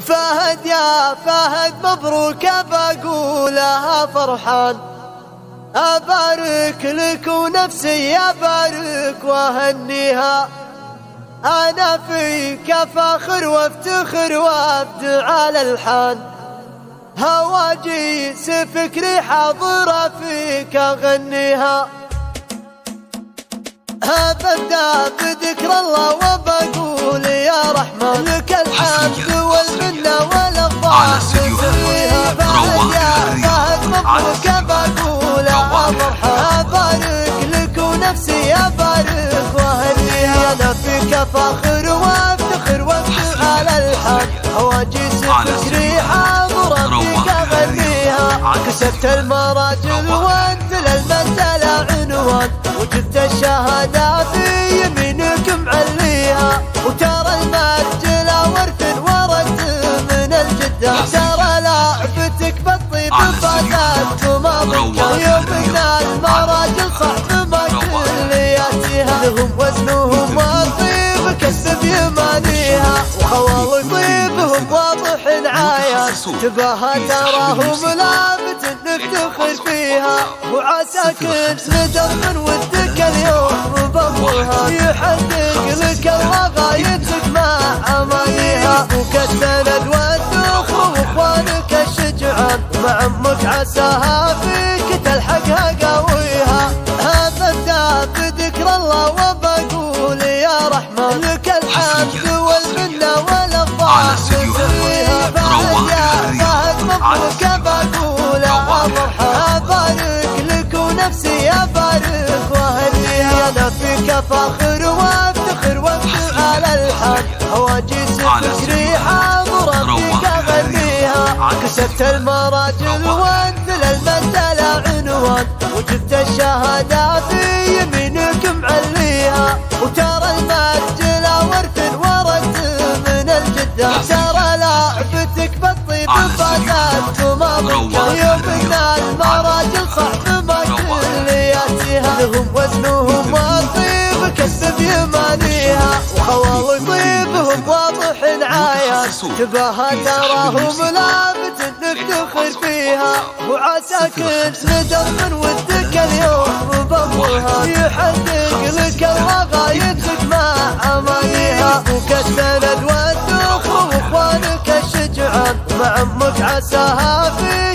فهد يا فهد مبروك بقولها فرحان، أبارك لك ونفسي أبارك وأهنيها. أنا فيك فاخر وافتخر وابدع الألحان، هواجيس فكري حاضرة فيك أغنيها. أبدأ بذكر الله وبقول يا رحمن لك الحمد والمنة والأفضال نسويها. فهد يا فهد مبروك بقولها فرحان، أبارك لك ونفسي أبارك وأهنيها. أنا فيك فاخر وافتخر وابدع الألحان، هواجيس فكري حاضرة فيك أغنيها. كسبت المراجل وانت للمنزلة عنوان، وجبت الشهادة في يمينك معليها. وترى المرجلة ورث ورث من الجدة، ترى لعبتك بالطيب فاتت وما ضكت. يومنا المراجل صعب ما كلياتها، لهم وزنهم والطيب كسب يمانيها. وخوال طيبهم واضح عايان، تباها تراهم لابت نفتخر فيها. وعسى كل درب ودك اليوم بضوها، يحقق لك الله غايتك مع امانيها. ابوك السند والدخر واخوانك الشجعان، مع امك عساها فيك تلحقها قويها. ابدا بذكر الله وبقول يا رحمن لك الحمد والمنه والافضال نسويها. فهد يا فهد مبروك بقولها فرحان، أبارك لك ونفسي أبارك وأهنيها. أنا فيك فاخر وافتخر وابدع الألحان، هواجيس فكري حاضرة فيك أغنيها. كسبت المراجل وانت للمنزلة عنوان، وجبت الشهادة في يمينك معليها. وترى المرجلة ورث ورث من الجدة، ترى لعبتك بالطيب فاتت وما ضكت. يومنا المراجل صعب ما كلياتها، لهم وزنهم والطيب كسب يمانيها. وخوال طيبهم واضح عايان، تباها تراهم لابت نفتخر فيها. وعسى كل درب ودك اليوم بضوها، يحقق لك الله غايتك مع امانيها. ابوك السند والدخر واخوانك الشجعان، مع امك عساها فيك